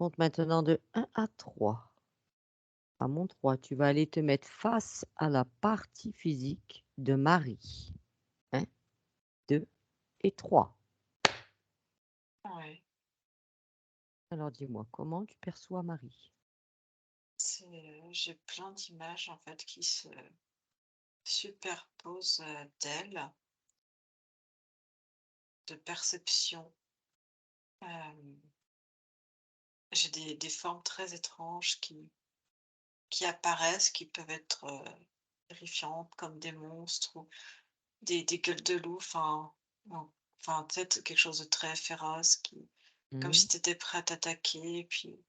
compte maintenant de 1 à 3. À mon 3, tu vas aller te mettre face à la partie physique de Marie. 1, 2 et 3. Ouais, Alors dis-moi, comment tu perçois Marie? j'ai plein d'images en fait qui se superposent d'elle, de perception. Euh, j'ai des formes très étranges qui apparaissent, qui peuvent être terrifiantes comme des monstres ou des gueules de loup, non, enfin peut-être quelque chose de très féroce, comme Mmh. si tu étais prêt à t'attaquer, et puis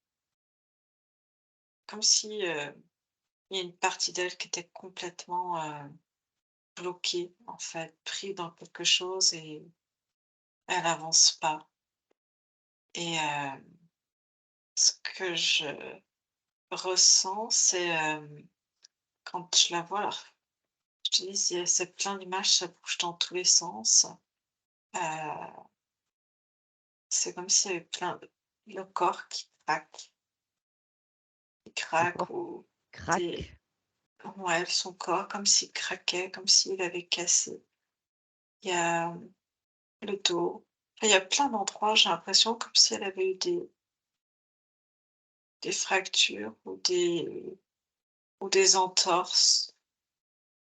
comme si il y a une partie d'elle qui était complètement bloquée, en fait, pris dans quelque chose et elle avance pas. Et ce que je ressens, c'est quand je la vois, alors, je te dis, c'est plein d'images, ça bouge dans tous les sens. Euh, c'est comme s'il y avait le corps qui Le craque, corps ou des, craque. ouais, son corps comme s'il craquait, comme s'il avait cassé. Il y a le dos. Enfin, il y a plein d'endroits, j'ai l'impression comme si elle avait eu des fractures ou des entorses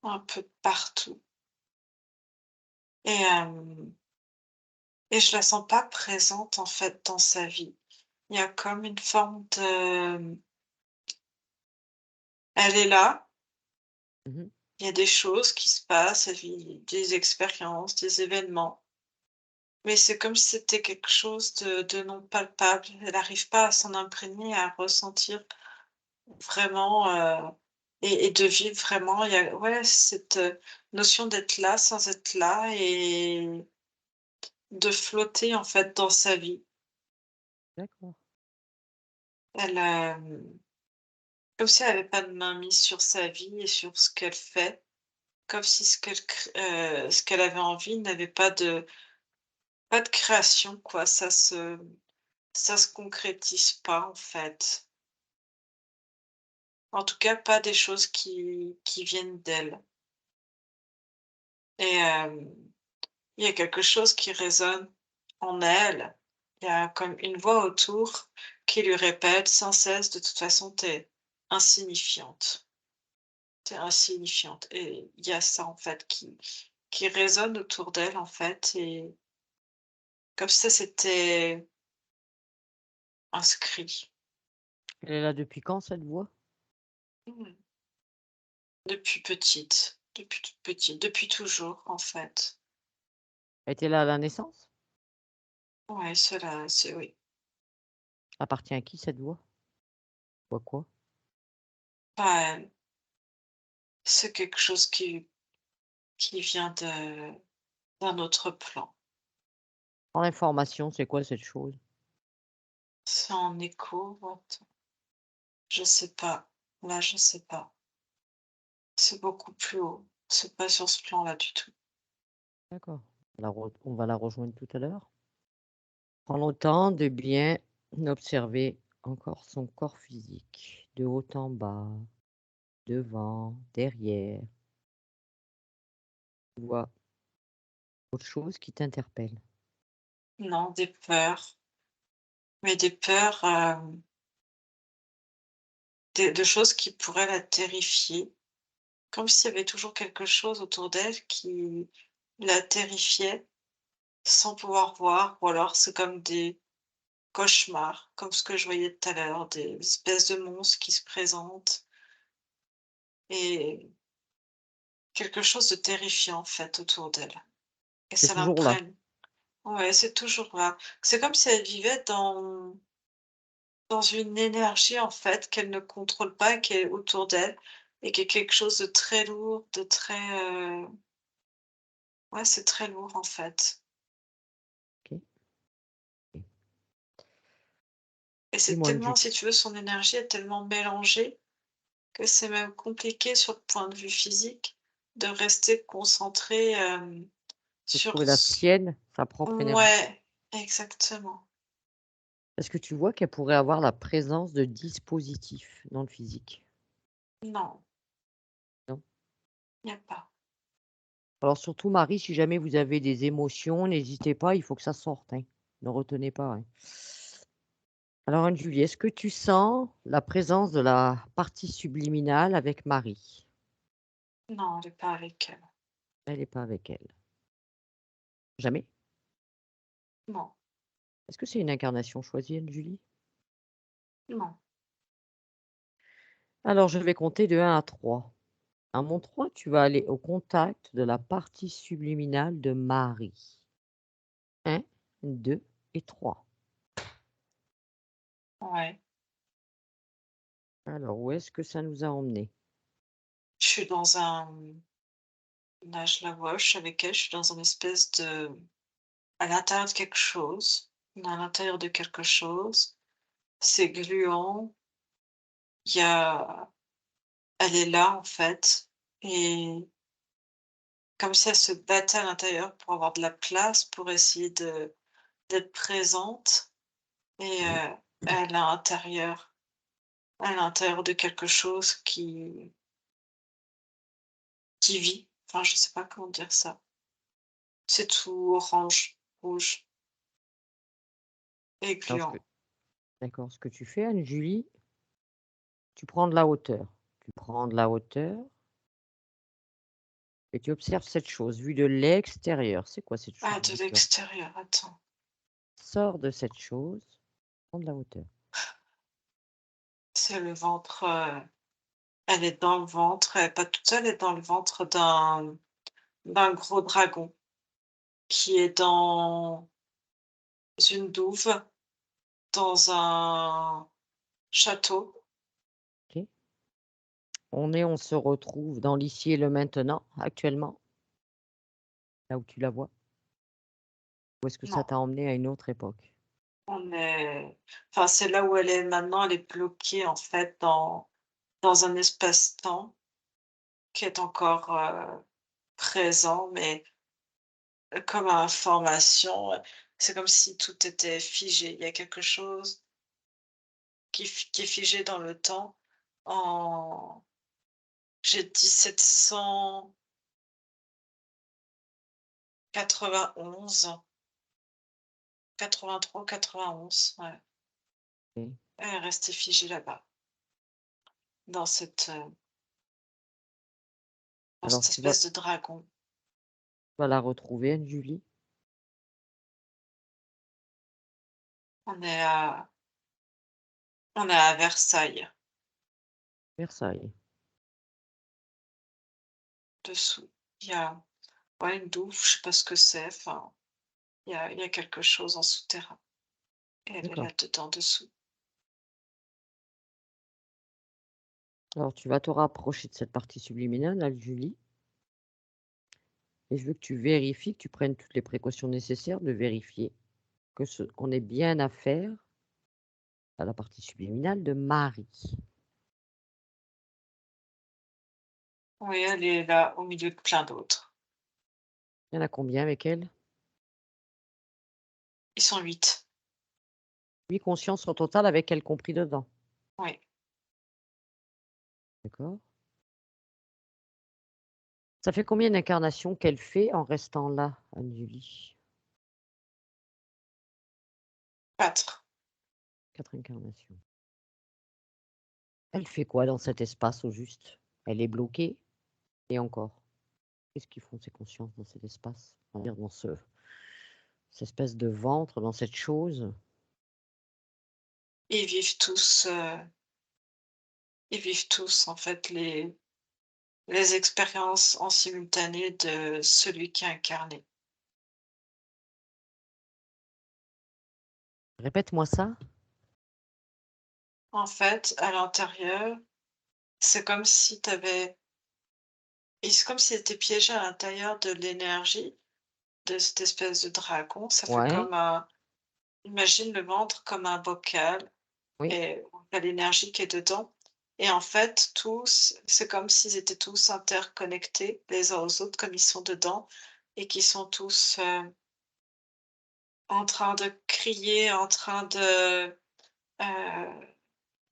un peu de partout. Et, et je la sens pas présente en fait dans sa vie. Il y a comme une forme de... Elle est là, Mmh. il y a des choses qui se passent, elle vit des expériences, des événements, mais c'est comme si c'était quelque chose de non palpable. Elle n'arrive pas à s'en imprégner, à ressentir vraiment, et de vivre vraiment. Il y a, ouais, cette notion d'être là sans être là, et de flotter en fait dans sa vie. D'accord. Elle, comme si elle avait pas de mainmise sur sa vie et sur ce qu'elle fait, comme si ce qu'elle avait envie n'avait pas de création, quoi. Ça se concrétise pas, en fait. En tout cas, pas des choses qui viennent d'elle. Et il y a quelque chose qui résonne en elle. Il y a comme une voix autour qui lui répète sans cesse: «De toute façon, t'es insignifiante. T'es insignifiante». Et il y a ça, en fait, qui résonne autour d'elle, en fait, et comme si ça s'était inscrit. Elle est là depuis quand cette voix? Mmh. Depuis toute petite, depuis toujours, en fait. Elle était là à la naissance? Ouais, cela c'est oui. Appartient à qui cette voix? Voix quoi? Pas elle. C'est quelque chose qui vient d'un autre plan. En information, c'est quoi cette chose? C'est en écho, attends, je sais pas. Là, je sais pas. C'est beaucoup plus haut. C'est pas sur ce plan-là du tout. D'accord. On va la rejoindre tout à l'heure. Prends le temps de bien observer encore son corps physique, de haut en bas, devant, derrière. Tu vois autre chose qui t'interpelle. Non, des peurs, mais des peurs, de choses qui pourraient la terrifier. Comme s'il y avait toujours quelque chose autour d'elle qui la terrifiait sans pouvoir voir, ou alors c'est comme des cauchemars, comme ce que je voyais tout à l'heure, des espèces de monstres qui se présentent, et quelque chose de terrifiant en fait autour d'elle, et C'est ça toujours là. l'imprègne. Ouais, c'est toujours là. C'est comme si elle vivait dans une énergie en fait qu'elle ne contrôle pas, qui est autour d'elle, et qui est quelque chose de très lourd, de très, ouais, c'est très lourd en fait. OK. OK. Et c'est Dis-moi tellement, du si tu veux, son énergie est tellement mélangée que c'est même compliqué sur le point de vue physique de rester concentré, de sur trouver la s sienne, sa propre énergie. ouais, exactement. Est-ce que tu vois qu'elle pourrait avoir la présence de dispositifs dans le physique? Non, Non? il y a pas. Alors surtout Marie, si jamais vous avez des émotions, n'hésitez pas, il faut que ça sorte, hein. Ne retenez pas, hein. Alors Anne-Julie, est-ce que tu sens la présence de la partie subliminale avec Marie? Non, elle est pas avec elle. Elle est pas avec elle. Jamais? Non, Est-ce que c'est une incarnation choisie, Anne-Julie? non. Alors je vais compter de 1 à 3. À mon 3, tu vas aller au contact de la partie subliminale de Marie. 1, 2 et 3. Ouais. Alors où est-ce que ça nous a emmenés? Je suis dans un là, je la vois, je suis avec elle, je suis dans une espèce de à l'intérieur de quelque chose. On est à l'intérieur de quelque chose. C'est gluant. Il y a Elle est là, en fait, et comme si elle se battait à l'intérieur pour avoir de la place, pour essayer d'être présente, et elle à l'intérieur de quelque chose qui vit. Enfin, je sais pas comment dire ça. C'est tout orange, rouge et Alors gluant. ce que tu fais Anne-Julie, tu prends de la hauteur. Tu prends de la hauteur et tu observes cette chose vue de l'extérieur. C'est quoi cette chose? Ah, de Dis-moi. l'extérieur, attends. Sors de cette chose, prends de la hauteur. C'est le ventre, elle est dans le ventre, elle est pas toute seule, elle est dans le ventre d'un gros dragon qui est dans une douve, dans un château. OK? On se retrouve dans l'ici et le maintenant, actuellement, là où tu la vois? Ou est-ce que ça Non, t'a emmené à une autre époque? on est enfin, c'est là où elle est maintenant, elle est bloquée, en fait, dans un espace-temps qui est encore, présent, mais comme information, c'est comme si tout était figé. Il y a quelque chose qui est figé dans le temps en j'ai dit 791, 83 ou 91, ouais. OK. Elle est restée figée là-bas, dans dans Alors cette tu vas espèce de dragon. la retrouver Anne-Julie? On est à on est à Versailles, Versailles. dessous. Il y a, ouais, une douve, je sais pas ce que c'est, enfin, il y a quelque chose en souterrain et elle est D'accord. là-dedans, dessous. Alors tu vas te rapprocher de cette partie subliminale, Anne-Julie, et je veux que tu vérifies, que tu prennes toutes les précautions nécessaires de vérifier que ce qu'on ait bien affaire à la partie subliminale de Marie. Oui, elle est là, au milieu de plein d'autres. Il y en a combien avec elle? Ils sont 8. 8 consciences au total avec elle compris dedans. Oui. D'accord. Ça fait combien d'incarnations qu'elle fait en restant là, Anne-Julie? 4. 4 incarnations. Elle fait quoi dans cet espace au juste? Elle est bloquée et encore? Qu'est-ce qu'ils font ces consciences dans cet espace? On va dire dans cette espèce de ventre, dans cette chose? Ils vivent tous, ils vivent tous, en fait, les expériences en simultané de celui qui est incarné. Répète-moi ça. En fait, à l'intérieur, c'est comme si tu avais et c'est comme s'il était piégé à l'intérieur de l'énergie de cette espèce de dragon. Ça fait Ouais, comme un imagine le ventre comme un bocal oui. et tu as l'énergie qui est dedans et en fait, tous c'est comme s'ils étaient tous interconnectés les uns aux autres comme ils sont dedans et qui sont tous, en train de crier, en train de,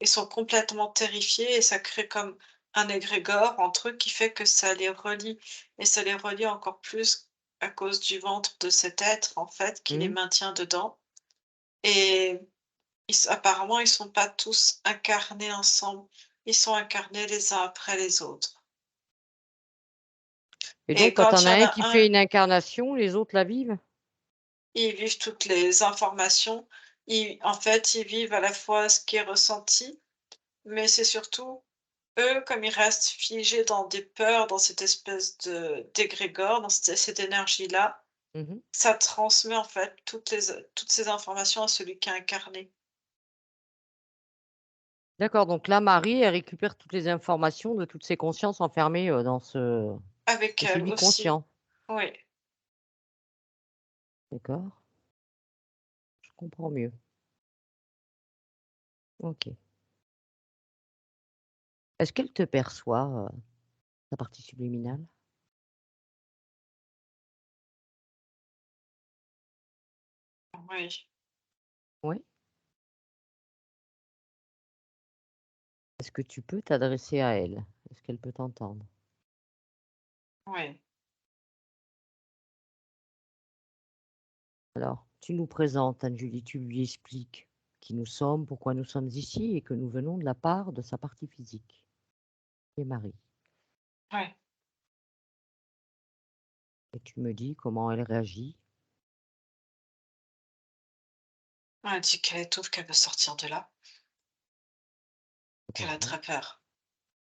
ils sont complètement terrifiés et ça crée comme un égrégore entre eux qui fait que ça les relie et ça les relie encore plus à cause du ventre de cet être, en fait, qui les Mmh. maintient dedans et apparemment, ils sont pas tous incarnés ensemble. Ils sont incarnés les uns après les autres Et et donc quand quand on il y a en un a qui fait un, une incarnation, les autres la vivent? ils vivent toutes les informations. Ils vivent à la fois ce qui est ressenti, mais c'est surtout eux, comme ils restent figés dans des peurs, dans cette espèce de d'égrégore, dans cette énergie-là, Mmh. ça transmet en fait toutes ces informations à celui qui est incarné, D'accord, donc là, Marie, elle récupère toutes les informations de toutes ces consciences enfermées, dans ce avec elle celui aussi. conscient. Oui, D'accord, je comprends mieux. OK. Est-ce qu'elle te perçoit, ta partie subliminale? oui, Oui? Est-ce que tu peux t'adresser à elle? Est-ce qu'elle peut t'entendre? oui, Alors, tu nous présentes Anne-Julie, tu lui expliques qui nous sommes, pourquoi nous sommes ici et que nous venons de la part de sa partie physique, qui est Marie. oui. Et tu me dis comment elle réagit. Elle dit qu'elle étouffe, qu'elle veut sortir de là, C'est pas qu'elle a vrai. très peur.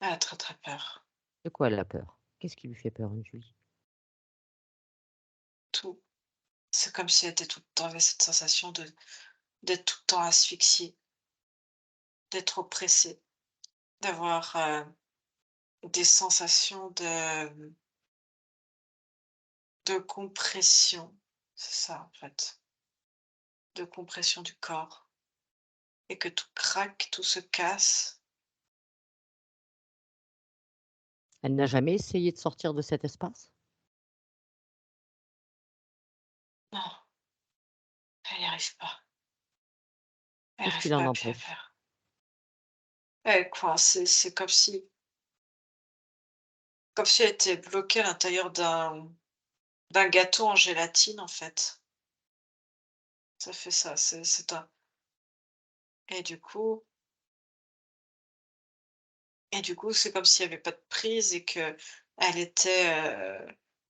Elle a très, très peur. De quoi elle a peur? Qu'est-ce qui lui fait peur, Anne-Julie? Tout. C'est comme si elle était tout le temps avec cette sensation d'être tout le temps asphyxiée, d'être oppressée, d'avoir, des sensations de compression. C'est ça, en fait, de compression du corps et que tout craque, tout se casse. Elle n'a jamais essayé de sortir de cet espace? Non, elle n'y arrive pas. Elle Qu'est-ce qui arrive l'en pas à bien empêche? faire. Elle est coincée, c'est comme si elle était bloquée à l'intérieur d'un gâteau en gélatine, en fait. Ça fait ça, c'est un et du coup c'est comme s'il y avait pas de prise et qu'elle était,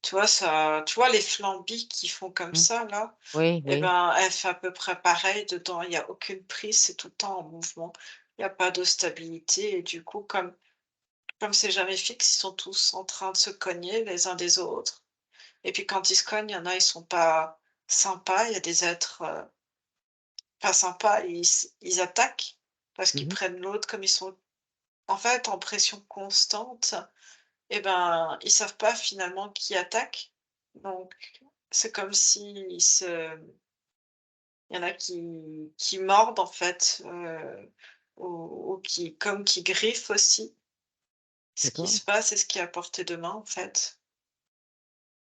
tu vois les flambis qui font comme Mmh. ça là? Oui, Et oui. ben, elle fait à peu près pareil dedans. Il y a aucune prise, c'est tout le temps en mouvement. Il y a pas de stabilité et du coup, comme c'est jamais fixe, ils sont tous en train de se cogner les uns des autres et puis quand ils se cognent, il y en a, ils sont pas sympas. Il y a des êtres, pas sympas, ils attaquent parce qu'ils Mmh. prennent l'autre comme ils sont, en fait, en pression constante et ben, ils savent pas finalement qui attaque. Donc c'est comme s'ils se il y en a qui mordent en fait, ou qui griffent aussi. Ce qui D'accord. se passe et ce qui est à portée de main, en fait.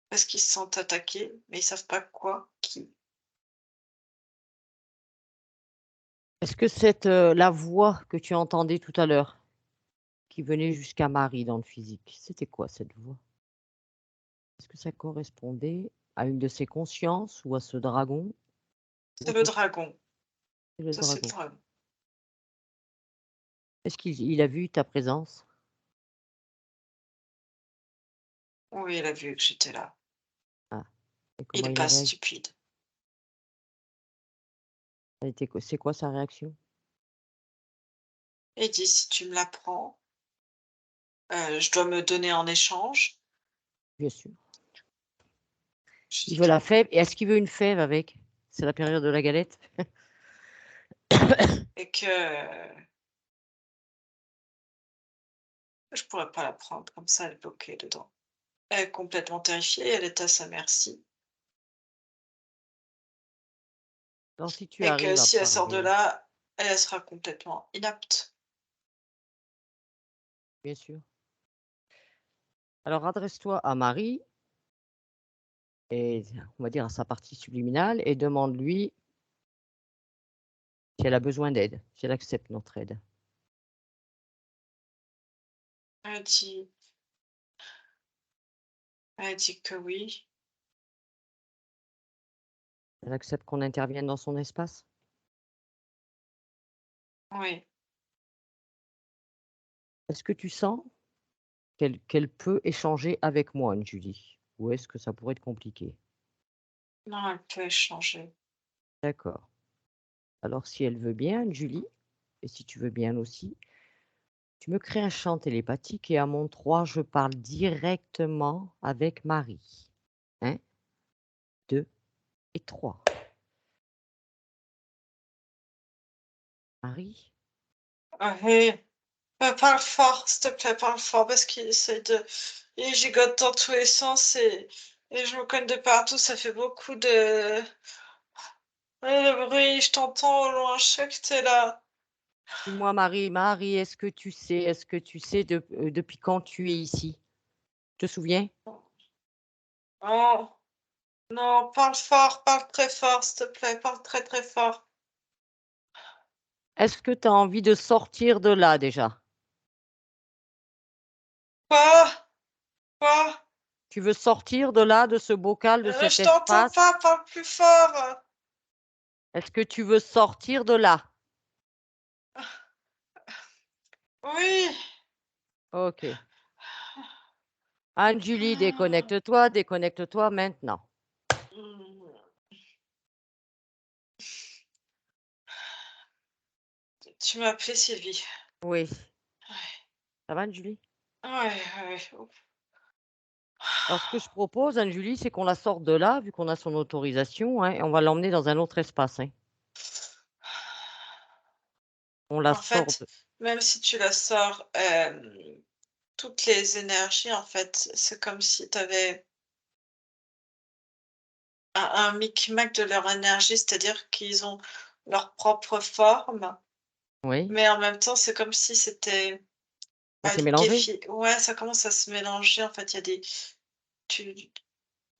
Parce qu'ils se sentent attaqués, mais ils savent pas quoi, qui. Est-ce que la voix que tu entendais tout à l'heure, qui venait jusqu'à Marie dans le physique, c'était quoi cette voix? Est-ce que ça correspondait à une de ses consciences ou à ce dragon ou C'est le autre chose? dragon, C'est le ça c'est le dragon. dragon. Est-ce qu'il a vu ta présence? Oui, il a vu que j'étais là. Ah, et Il comment est il a pas réagi? stupide. Ça a été quoi c'est quoi sa réaction? Il dit: «Si tu me la prends, je dois me donner en échange». Bien sûr. Je Il dis veut que la oui fève et est-ce qu'il veut une fève avec? C'est la période de la galette? et que je pourrais pas la prendre comme ça, elle est bloquée dedans. Elle est complètement terrifiée, elle est à sa merci Alors si tu et que arrives à si elle sort de parler là, elle sera complètement inapte. bien sûr. Alors adresse-toi à Marie et on va dire à sa partie subliminale et demande-lui si elle a besoin d'aide, si elle accepte notre aide. Elle dit elle dit que oui. Elle accepte qu'on intervienne dans son espace? Oui. Est-ce que tu sens qu'elle peut échanger avec moi, Julie? Ou est-ce que ça pourrait être compliqué? Non, elle peut échanger. D'accord. Alors si elle veut bien, Julie, et si tu veux bien aussi, tu me crées un champ télépathique et à mon 3, je parle directement avec Marie. 1, 2 et 3. Marie? Oui. Parle fort, s'il te plaît, parle fort parce qu'il essaie de il gigote dans tous les sens et je me cogne de partout, ça fait beaucoup de le bruit, je t'entends au loin, je sais que tu là. Dis-moi Marie, Marie, est-ce que tu sais depuis quand tu es ici? Tu te souviens? Oh, non, parle fort, parle très fort, s'il te plaît, parle très, très fort. Est-ce que tu as envie de sortir de là déjà? Quoi? Quoi? Tu veux sortir de là, de ce bocal, de cet Je t'entends espace? pas, parle plus fort. Est-ce que tu veux sortir de là? Oui. OK. Anne-Julie, déconnecte-toi, déconnecte-toi maintenant. Tu m'as appelée Sylvie. Oui. Ouais, Ça va Anne-Julie? ouais, ouais. Alors ce que je propose Anne-Julie, c'est qu'on la sorte de là, vu qu'on a son autorisation, hein, et on va l'emmener dans un autre espace, hein. On la En sort fait, de même si tu la sors, toutes les énergies, en fait, c'est comme si tu avais un micmac de leur énergie, c'est-à-dire qu'ils ont leur propre forme, oui, mais en même temps, c'est comme si c'était ça s'est mélangé? ouais, ça commence à se mélanger, en fait, il y a des tu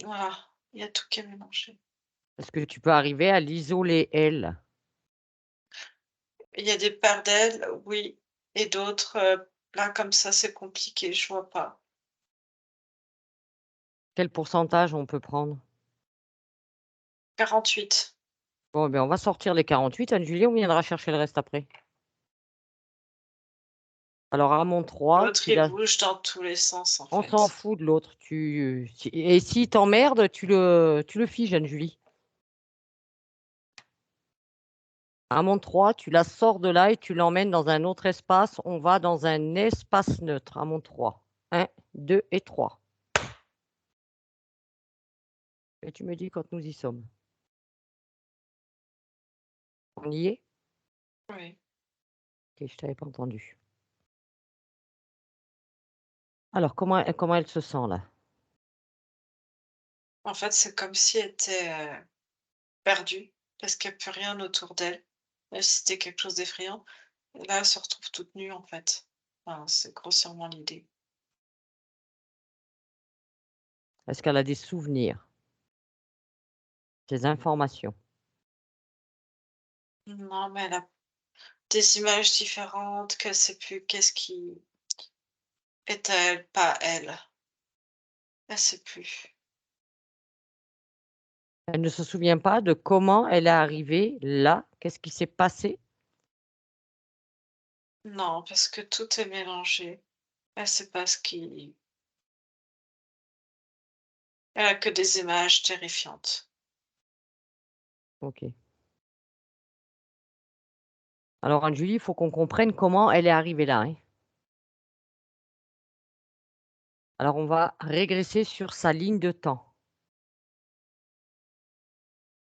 voilà, il y a tout qui est mélangé. Est-ce que tu peux arriver à l'isoler elle? Il y a des paires d'ailes, oui, et d'autres, là, comme ça, c'est compliqué, je vois pas. Quel pourcentage on peut prendre? 48. Bon, ben, on va sortir les 48 Anne-Julie, on viendra chercher le reste après. Alors à mon 3, L'autre, tu il la bouge dans tous les sens, en on s'en fait. fout de l'autre, et s'il t'emmerde, tu le figes Anne-Julie. À mon 3, tu la sors de là et tu l'emmènes dans un autre espace. On va dans un espace neutre à mon 3. 1, 2 et 3. Et tu me dis quand nous y sommes. On y est? Oui. OK, je t'avais pas entendu. Alors comment elle se sent là? En fait, c'est comme si elle était, perdue, parce qu'il y a plus rien autour d'elle, même si c'était quelque chose d'effrayant. Et là, elle se retrouve toute nue, en fait. Enfin, c'est grossièrement l'idée. Est-ce qu'elle a des souvenirs? Des informations? Non, mais elle a des images différentes, qu'elle sait plus qu'est-ce qui est à elle, pas elle. Elle sait plus. Elle ne se souvient pas de comment elle est arrivée là? Qu'est-ce qui s'est passé? Non, parce que tout est mélangé. Elle sait pas ce qui elle a que des images terrifiantes. OK. Alors Anne-Julie, il faut qu'on comprenne comment elle est arrivée là, hein. Alors on va régresser sur sa ligne de temps,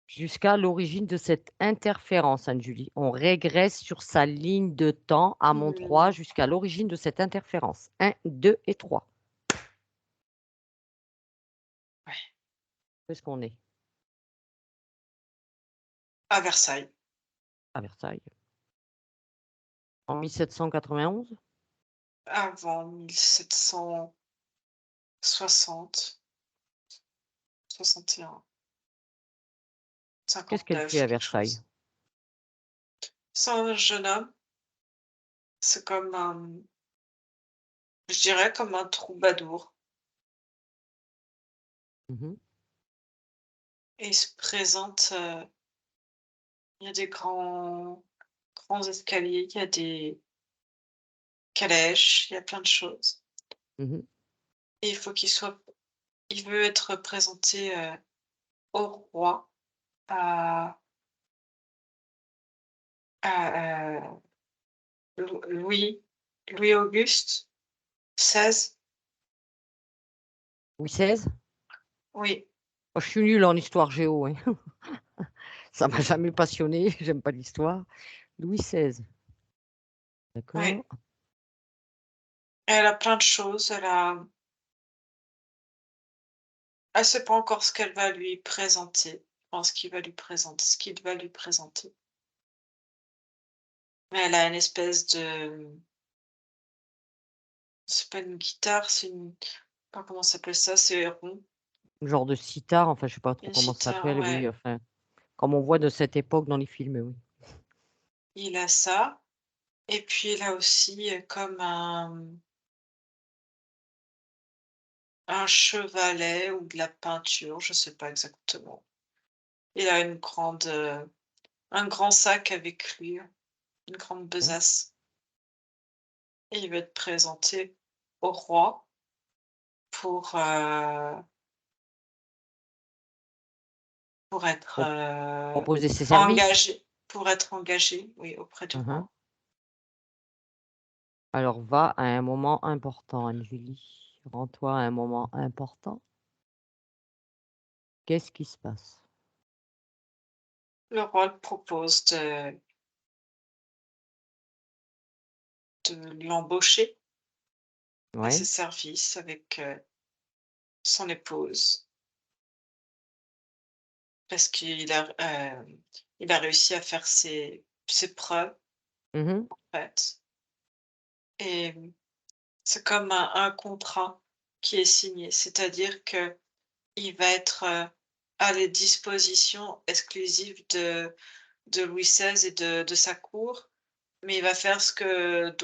jusqu'à l'origine de cette interférence, Anne-Julie. On régresse sur sa ligne de temps à mon 3 Mmh, jusqu'à l'origine de cette interférence. 1, 2 et 3. ouais, Où est-ce qu'on est? à Versailles. À Versailles. En 1791? Avant 1760. 61, Qu'est-ce qu'elle fait 59, à quelque Versailles? chose. C'est un jeune homme, c'est comme un je dirais comme un troubadour Mmh. et il se présente, il y a des grands escaliers, il y a des calèches, il y a plein de choses Mmh. et il veut être présenté, au roi, à à, Louis Auguste XVI. Louis XVI? Oui, Moi, je suis nulle en histoire géo, hein. Ça m'a jamais passionnée, j'aime pas l'histoire. Louis XVI, oui. d'accord. Elle a plein de choses, elle sait pas encore ce qu'elle va lui présenter. Je pense ce qu'il va lui présenter. Mais elle a une espèce de c'est pas une guitare, c'est une pas comment ça s'appelle ça? C'est rond, Genre de sitar, enfin, je sais pas trop une comment ça sitar, s'appelle, oui, ouais. enfin, comme on voit de cette époque dans les films, oui. Il a ça et puis il a aussi, comme un chevalet ou de la peinture, je sais pas exactement. Il a un grand sac avec lui, une grande Ouais. besace et il va être présenté au roi pour, pour être, Pour proposer ses services? engagé, oui, auprès du Mmh mh. roi. Alors va à un moment important, Anne-Julie. Rends-toi à un moment important. Qu'est-ce qui se passe? Le roi le propose de l'embaucher à ses Ouais. services avec, son épouse parce il a réussi à faire ses preuves, Mmh mh. en fait et c'est comme un contrat qui est signé. C'est-à-dire qu'il va être, à la disposition exclusive de Louis XVI et de sa cour, mais il va faire ce que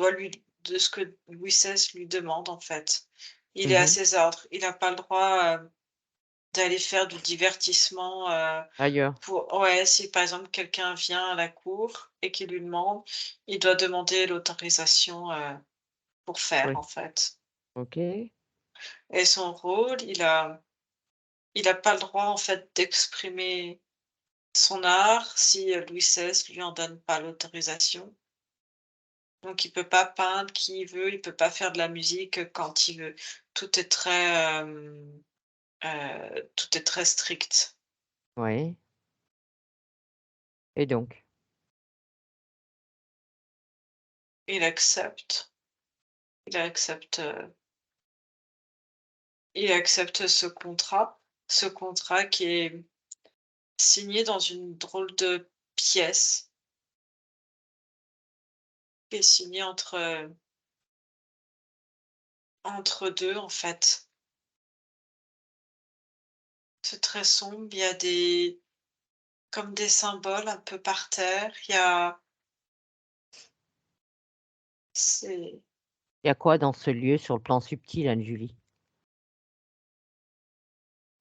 Louis XVI lui demande, en fait. Il est à Mmh. ses ordres. Il n'a pas le droit, d'aller faire du divertissement, Ailleurs. pour ouais, si par exemple quelqu'un vient à la cour et qu'il lui demande, il doit demander l'autorisation, pour faire, Oui. en fait OK. et son rôle, il a pas le droit, en fait, d'exprimer son art si, Louis XVI lui en donne pas l'autorisation. Donc il peut pas peindre qui il veut, il peut pas faire de la musique, quand il veut. Tout est très, tout est très strict. Ouais, et donc? Il accepte, il accepte, il accepte ce contrat qui est signé dans une drôle de pièce, qui est signé entre 2 en fait. C'est très sombre, il y a des comme des symboles un peu par terre, c'est Il y a quoi dans ce lieu sur le plan subtil, Anne-Julie?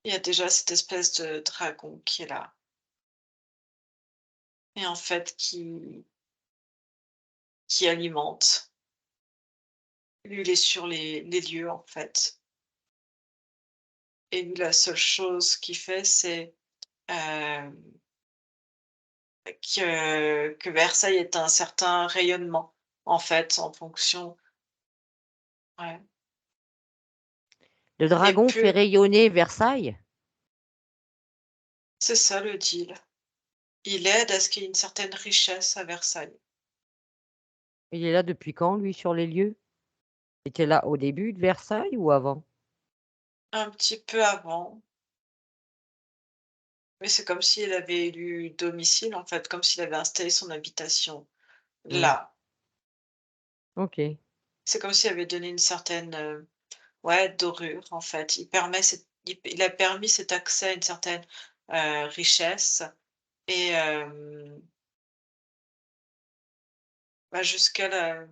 il y a déjà cette espèce de dragon qui est là et en fait qui alimente. Lui, il est sur les lieux, en fait et lui, la seule chose qu'il fait, c'est, hem, que Versailles ait un certain rayonnement, en fait, en fonction ouais Le et dragon fait plus rayonner Versailles? c'est ça le deal. Il aide à ce qu'il y ait une certaine richesse à Versailles. Il est là depuis quand, lui, sur les lieux? Il était là au début de Versailles ou avant? Un petit peu avant, mais c'est comme s'il avait élu domicile, en fait, comme s'il avait installé son habitation Mmh. là. OK. C'est comme s'il avait donné une certaine, ouais, dorure, en fait. Il permet cette il a permis cet accès à une certaine, richesse et bah, jusqu'à la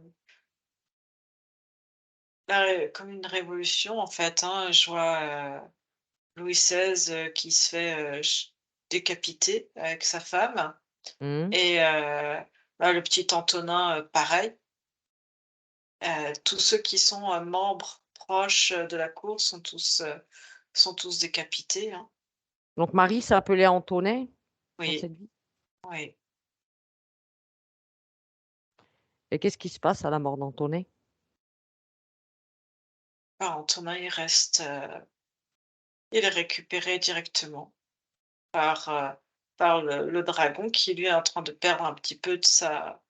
ré comme une révolution, en fait, hein. Je vois, Louis XVI, qui se fait, ch décapiter avec sa femme Mmh. et bah, le petit Antonin, pareil. Tous ceux qui sont, membres proches, de la cour sont tous décapités, hein. Donc Marie s'appelait Antonin dans Oui, cette vie? oui. Et qu'est-ce qui se passe à la mort d'Antonin? Bah, Antonin, il est récupéré directement par le dragon qui, lui, est en train de perdre un petit peu de sa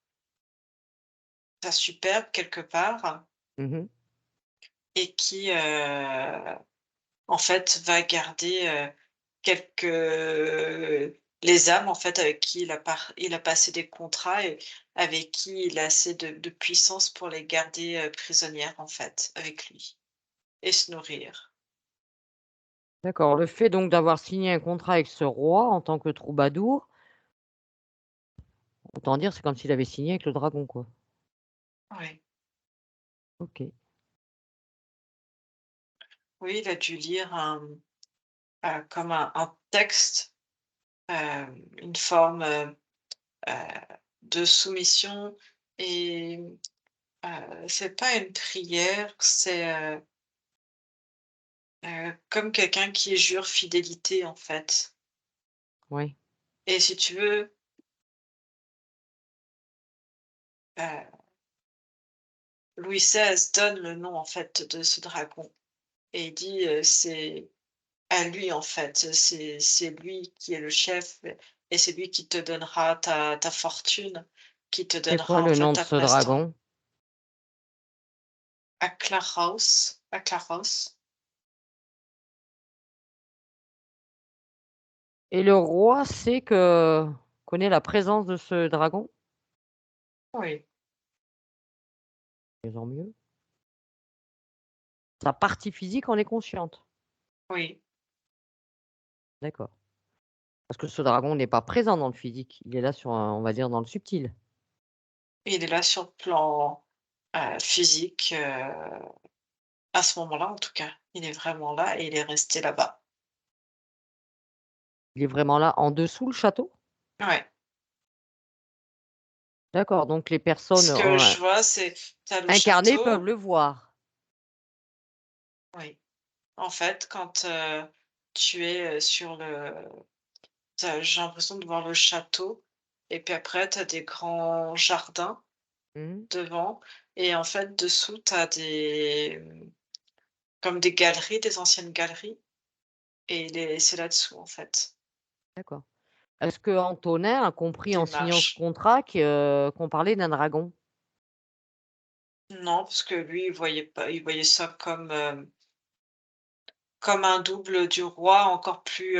superbe quelque part Mmh. et qui, en fait, va garder, les âmes, en fait, avec qui il a passé des contrats et avec qui il a assez de puissance pour les garder, prisonnières, en fait, avec lui et se nourrir. D'accord, le fait donc d'avoir signé un contrat avec ce roi en tant que troubadour, autant dire c'est comme s'il avait signé avec le dragon, quoi. Oui. OK. Oui, il a dû lire comme un texte, une forme, heu, de soumission et c'est pas une prière, c'est, comme quelqu'un qui jure fidélité, en fait Oui, et si tu veux, heu, Louis XVI donne le nom, en fait, de ce dragon et il dit, c'est à lui, en fait, c'est lui qui est le chef et c'est lui qui te donnera ta fortune, qui te c'est quoi donnera, en le fait, nom de ta ce place dans dragon? à Claraos. Et le roi sait que connaît la présence de ce dragon? Oui, Mieux en mieux. Sa partie physique en est consciente? oui, D'accord. Parce que ce dragon n'est pas présent dans le physique, il est là sur un on va dire dans le subtil. il est là sur le plan, physique, à ce moment-là, en tout cas. Il est vraiment là et il est resté là-bas. Il est vraiment là en dessous le château? Ouais. D'accord, donc les personnes, Ce que je vois, c'est tu as le incarnées peuvent château le voir? oui. En fait, quand, tu es, sur le j'ai l'impression de voir le château et puis après tu as des grands jardins Mmh. devant et en fait, dessous, tu as comme des galeries, des anciennes galeries et c'est là-dessous, en fait, D'accord. Est-ce que Antonin a compris des en signant ce marches. contrat qu'on parlait d'un dragon? Non, parce que lui, il voyait ça comme un double du roi encore plus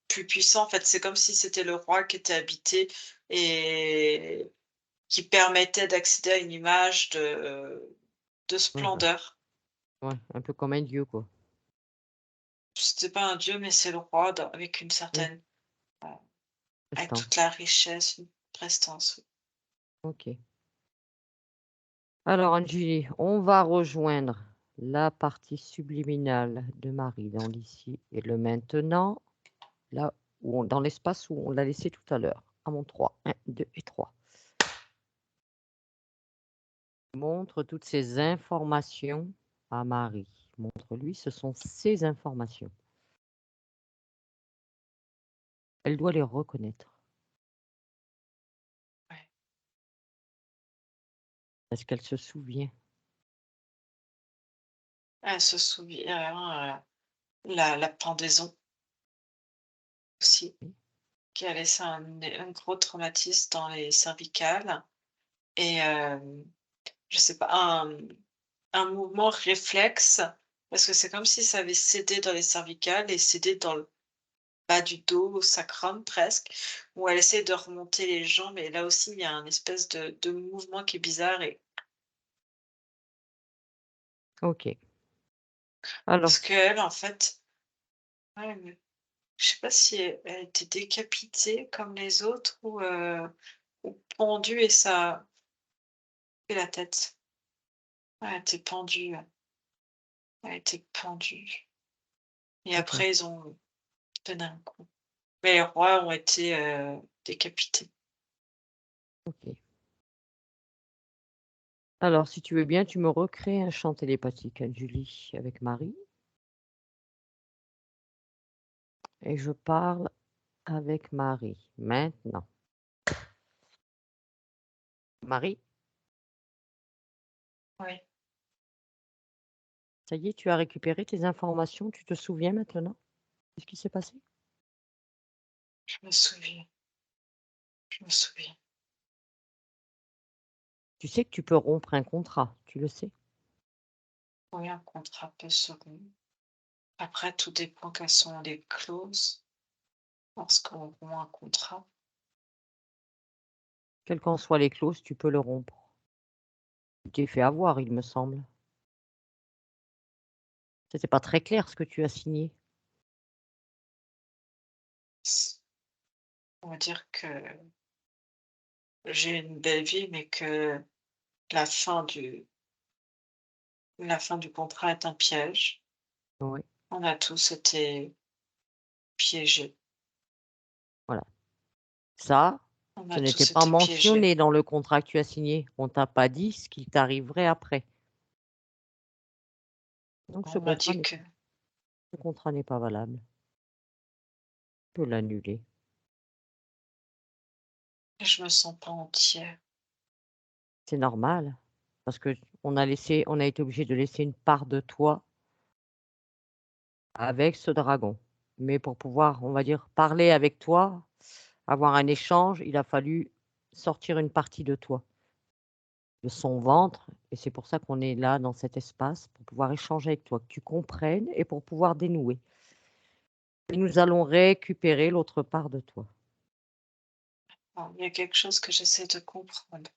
puissant. En fait, c'est comme si c'était le roi qui était habité et qui permettait d'accéder à une image de Ouais, splendeur. ouais, un peu comme un dieu, quoi. C'était pas un dieu, mais c'est le roi avec une Mmh, certaine, heu, avec toute prestance. la richesse, une prestance, oui. OK. Alors Angie, on va rejoindre la partie subliminale de Marie dans l'ici et le maintenant, là où on dans l'espace où on l'a laissé tout à l'heure. À mon 3, 1, 2 et 3. Montre toutes ces informations à Marie. Montre-lui, ce sont ses informations. Elle doit les reconnaître. Ouais. Est-ce qu'elle se souvient? Elle se souvient, la pendaison aussi, Oui. qui a laissé un gros traumatisme dans les cervicales et je sais pas, un mouvement réflexe, parce que c'est comme si ça avait cédé dans les cervicales et cédé dans le bas du dos, au sacrum presque, où elle essaie de remonter les jambes et là aussi il y a un espèce de mouvement qui est bizarre et OK. Alors parce qu'elle, en fait, Ouais, mais je sais pas si elle était décapitée comme les autres ou pendue et ça a fait la tête. Ouais, elle était pendue, elle était pendue et D'accord, après ils ont donné un coup. Mais les rois ont été, décapités. OK. Alors si tu veux bien, tu me recrées un chant télépathique, Julie, avec Marie et je parle avec Marie, maintenant. Marie, Oui, ça y est, tu as récupéré tes informations, tu te souviens maintenant de ce qui s'est passé? je me souviens, je me souviens. Tu sais que tu peux rompre un contrat, tu le sais? Oui, un contrat peut se rompre. Après, tout dépend quelles sont les clauses lorsqu'on rompt un contrat. Quelles qu'en soient les clauses, tu peux le rompre. Tu t'es fait avoir, il me semble. C'était pas très clair ce que tu as signé. S On va dire que j'ai une belle vie, mais que la fin du la fin du contrat est un piège. Oui, On a tous été piégés. voilà. Ça, On ce a n'était tous pas été piégés. mentionné dans le contrat que tu as signé. On t'a pas dit ce qui t'arriverait après. Donc On m'a dit que ce contrat n'est pas valable. Tu peux l'annuler. je me sens pas entière. C'est normal parce que on a été obligé de laisser une part de toi avec ce dragon. Mais pour pouvoir, on va dire, parler avec toi, avoir un échange, il a fallu sortir une partie de toi, de son ventre et c'est pour ça qu'on est là dans cet espace, pour pouvoir échanger avec toi, que tu comprennes et pour pouvoir dénouer et nous allons récupérer l'autre part de toi. Alors, il y a quelque chose que j'essaie de comprendre.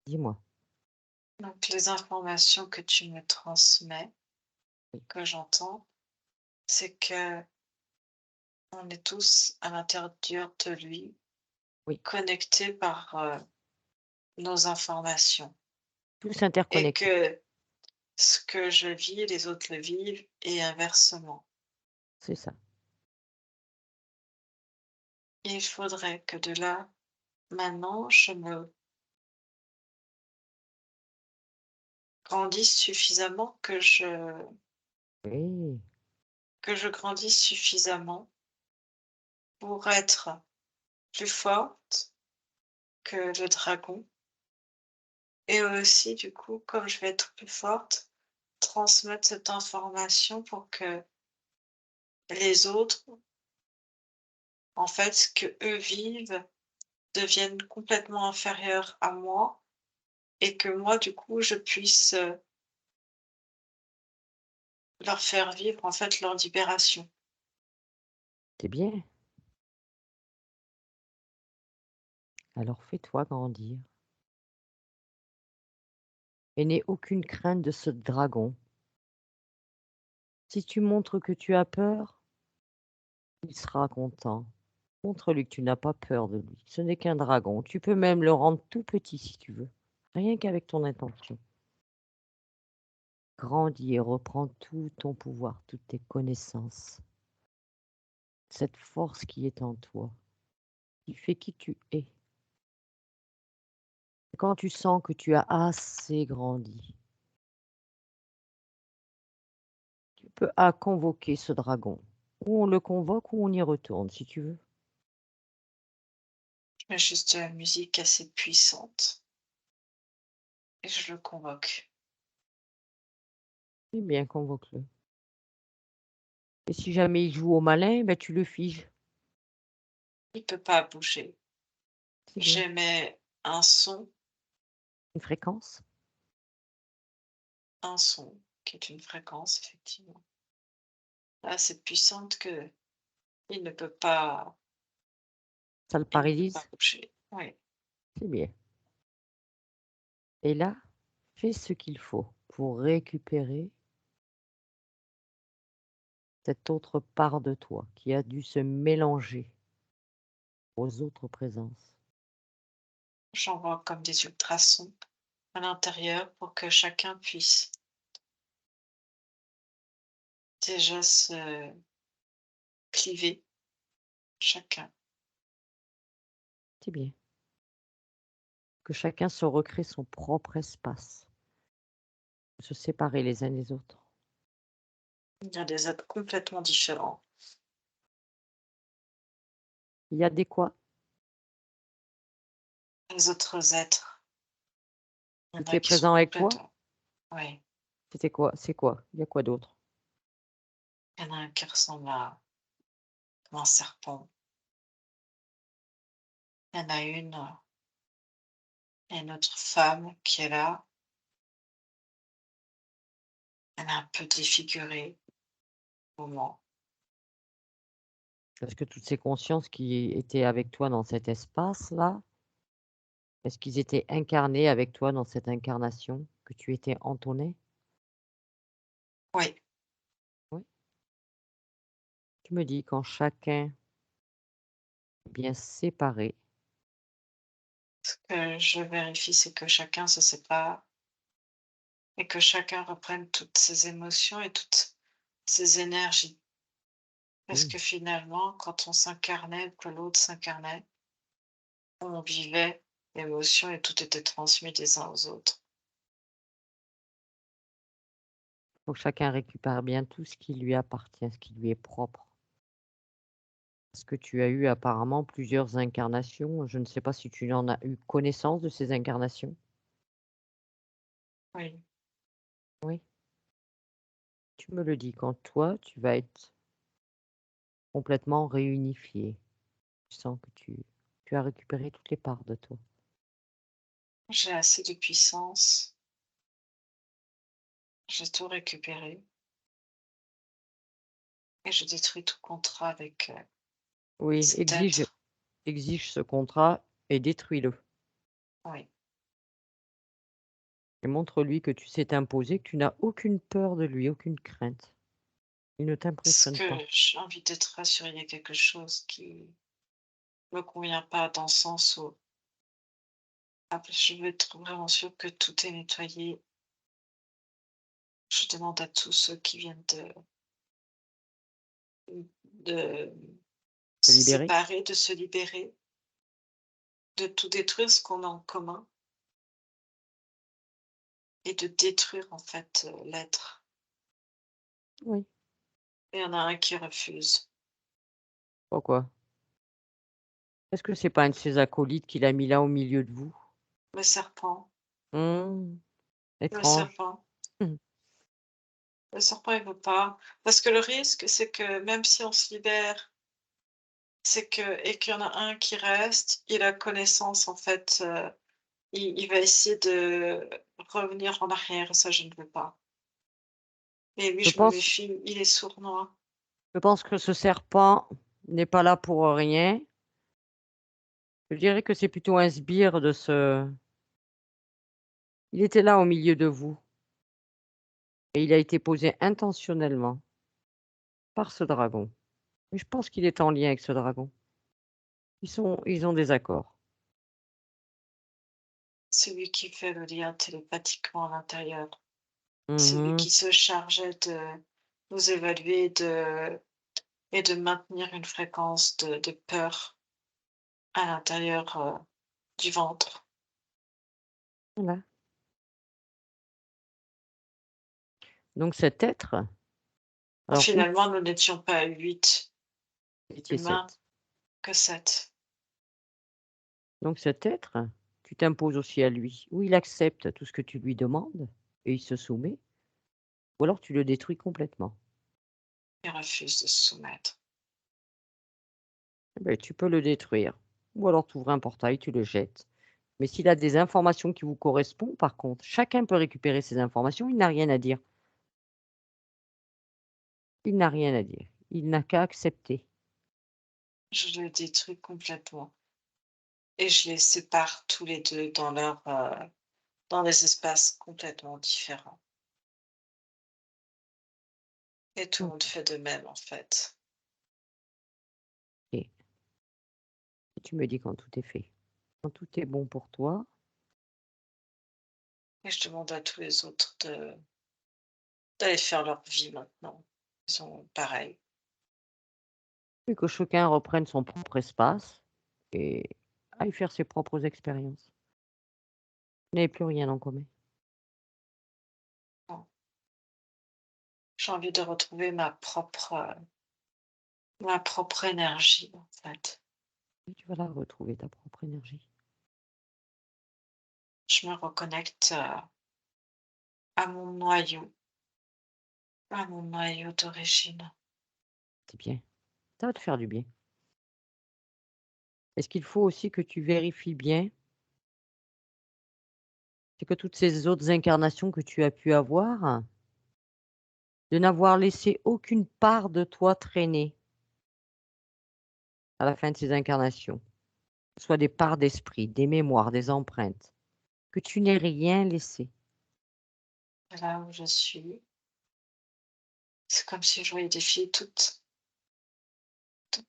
Dis-moi. Donc les informations que tu me transmets, Oui, que j'entends, c'est que on est tous à l'intérieur de lui, oui, connectés par, nos informations tous et interconnectés, que ce que je vis, les autres le vivent et inversement. c'est ça. Il faudrait que de là, maintenant, je me grandisse suffisamment, Oui, que je grandisse suffisamment pour être plus forte que le dragon et aussi, du coup, comme je vais être plus forte, transmettre cette information pour que les autres, en fait, ce que eux vivent deviennent complètement inférieurs à moi et que moi, du coup, je puisse, leur faire vivre, en fait, leur libération. c'est bien. Alors fais-toi grandir et n'aie aucune crainte de ce dragon. Si tu montres que tu as peur, il sera content. Montre-lui que tu n'as pas peur de lui. Ce n'est qu'un dragon. Tu peux même le rendre tout petit si tu veux. Rien qu'avec ton intention. Grandis et reprends tout ton pouvoir, toutes tes connaissances. Cette force qui est en toi, qui fait qui tu es. Quand tu sens que tu as assez grandi, tu peux convoquer ce dragon. Ou on le convoque ou on y retourne si tu veux. Je mets juste de la musique assez puissante et je le convoque. Eh bien, convoque-le. Et si jamais il joue au malin, ben, tu le figes. Il peut pas bouger. C'est bien. J'émets Une fréquence, un son qui est une fréquence, effectivement, assez puissante que il ça le il ne peut pas paralyse. bouger. Oui, C'est bien. Et là, fais ce qu'il faut pour récupérer cette autre part de toi qui a dû se mélanger aux autres présences. J'envoie comme des ultrasons à l'intérieur pour que chacun puisse déjà se cliver, chacun. C'est bien. Que chacun se recrée son propre espace, se séparer les uns des autres. Il y a des êtres complètement différents. Il y a des quoi? Les autres êtres, il Qui y en a étaient qui sont présents avec toi? complètement, oui, C'était quoi? C'est quoi? Il y a quoi d'autre? il y en a un qui ressemble à un serpent. Il y en a une autre femme qui est là. Elle est un peu défigurée au moment. Est-ce que toutes ces consciences qui étaient avec toi dans cet espace-là, est-ce qu'ils étaient incarnés avec toi dans cette incarnation que tu étais entonné? Oui, Oui. Tu me dis quand chacun est bien séparé, ce que je vérifie, c'est que chacun se sépare et que chacun reprenne toutes ses émotions et toutes ses énergies. Parce oui, que finalement, quand on s'incarnait, que l'autre s'incarnait, on vivait l'émotion et tout était transmis des uns aux autres. faut que chacun récupère bien tout ce qui lui appartient, ce qui lui est propre. Parce que tu as eu apparemment plusieurs incarnations. Je ne sais pas si tu en as eu connaissance de ces incarnations? Oui, Oui. Tu me le dis quand toi, tu vas être complètement réunifié. Tu sens que tu as récupéré toutes les parts de toi. j'ai assez de puissance, j'ai tout récupéré et je détruis tout contrat avec Oui, cet être. exige ce contrat et détruis-le. Oui. Et montre-lui que tu sais t'imposer, que tu n'as aucune peur de lui, aucune crainte. Il ne Parce t'impressionne pas. que j'ai envie d'être rassurée, il y a quelque chose qui me convient pas dans le sens où je veux être vraiment sûre que tout est nettoyé. Je demande à tous ceux qui viennent de Te se libérer? séparer, de se libérer, de tout détruire ce qu'on a en commun et de détruire en fait l'être. Oui. Il y en a un qui refuse. Pourquoi? Est-ce que c'est pas un de ses acolytes qui l'a mis là au milieu de vous? Le serpent, Mmh, le étrange. serpent, Mmh. le serpent il veut pas. Parce que le risque, c'est que même si on se libère, c'est que et qu'il y en a un qui reste, il a connaissance en fait, il va essayer de revenir en arrière et ça je ne veux pas. Et lui Je je me pense méfie, il est sournois. je pense que ce serpent n'est pas là pour rien. Je dirais que c'est plutôt un sbire de ce il était là au milieu de vous et il a été posé intentionnellement par ce dragon. Et je pense qu'il est en lien avec ce dragon. Ils ont des accords. C'est lui qui fait le lien télépathiquement à l'intérieur. C'est lui Mmh. qui se chargeait de nous évaluer et de maintenir une fréquence de peur à l'intérieur, du ventre. Voilà. Donc cet être, alors où Finalement, nous n'étions pas 8 vous étiez humains, 7. que 7. Donc cet être, tu t'imposes aussi à lui. Ou il accepte tout ce que tu lui demandes et il se soumet, ou alors tu le détruis complètement. Il refuse de se soumettre. Eh beh, tu peux le détruire ou alors tu ouvres un portail, tu le jettes. Mais s'il a des informations qui vous correspondent, par contre, chacun peut récupérer ces informations, il n'a rien à dire. Il n'a rien à dire. Il n'a qu'à accepter. Je le détruis complètement et je les sépare tous les 2 dans des espaces complètement différents. Et tout le monde OK. fait de même, en fait. Et tu me dis quand tout est fait. Quand tout est bon pour toi, Et je demande à tous les autres d'aller faire leur vie maintenant. Ils sont pareils. et que chacun reprenne son propre espace et aille faire ses propres expériences. Vous n'avez plus rien en commun. Bon, j'ai envie de retrouver ma propre énergie, en fait. Et tu vas la retrouver, ta propre énergie. Je me reconnecte, à mon noyau d'origine. C'est bien. Ça va te faire du bien. Et ce qu'il faut aussi que tu vérifies bien, c'est que toutes ces autres incarnations que tu as pu avoir, de n'avoir laissé aucune part de toi traîner à la fin de ces incarnations. Que ce soit des parts d'esprit, des mémoires, des empreintes, que tu n'aies rien laissé. Là où je suis, c'est comme si je voyais défiler toute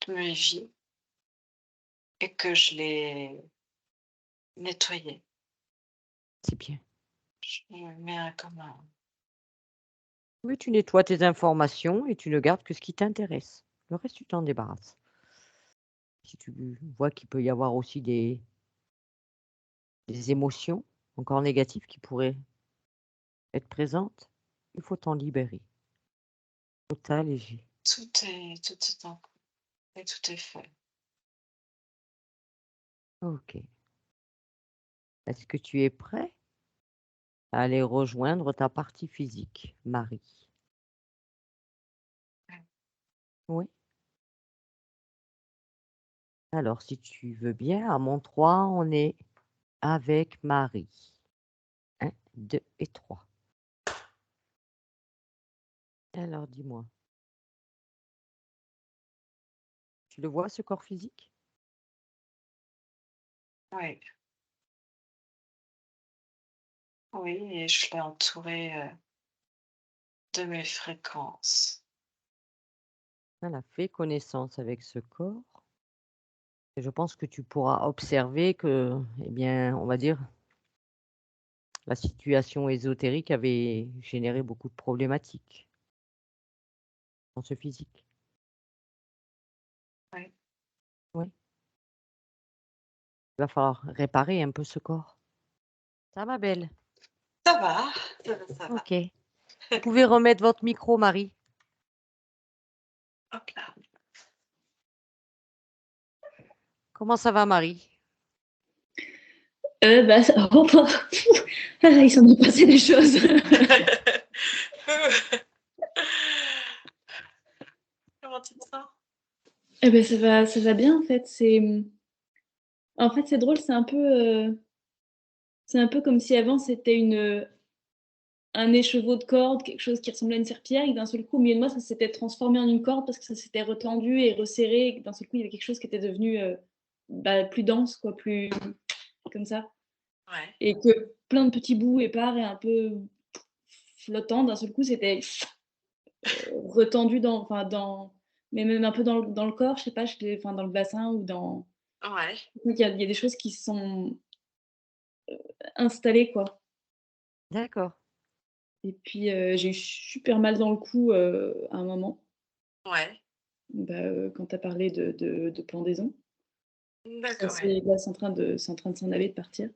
ma vie et que je l'ai nettoyée. C'est bien. Je mets comme un Oui, tu nettoies tes informations et tu ne gardes que ce qui t'intéresse. Le reste, tu t'en débarrasses. Si tu vois qu'il peut y avoir aussi des émotions encore négatives qui pourraient être présentes, il faut t'en libérer. Il faut t'alléger. tout est en et tout est fait. OK. Est-ce que tu es prêt à aller rejoindre ta partie physique, Marie? Ouais. Oui? Alors, si tu veux bien, à mon 3, on est avec Marie. 1, 2 et 3. Alors, dis-moi, tu le vois ce corps physique? Oui, oui et je l'ai entouré, de mes fréquences. Voilà, fais connaissance avec ce corps et je pense que tu pourras observer que, eh bien, on va dire, la situation ésotérique avait généré beaucoup de problématiques dans ce physique. Oui. Oui, il va falloir réparer un peu ce corps. Ça, ma belle? Ça va, ça va, ça va. OK. Vous pouvez remettre votre micro, Marie. Hop là. Comment ça va, Marie? Bah, ça oh bah, il s'en est passé des choses. Comment tu te sens? Eh beh, ça va bien en fait, en fait, c'est drôle, c'est un peu comme si avant c'était un écheveau de corde, quelque chose qui ressemblait à une serpillière et que d'un seul coup, au milieu de moi, ça s'était transformé en une corde parce que ça s'était retendu et resserré et que d'un seul coup, il y avait quelque chose qui était devenu, bah, plus dense quoi, plus comme ça Ouais, et que plein de petits bouts épars et un peu flottants, d'un seul coup, c'était retendu dans mais même un peu dans le corps, je sais pas, enfin dans le bassin ou dans ouais, il y a des choses qui se sont installées, quoi D'accord. et puis, j'ai eu super mal dans le cou, à un moment, ouais. bah, quand tu as parlé de pendaison. Ça D'accord, ouais. c'est là, c'est en train de s'en aller, de partir.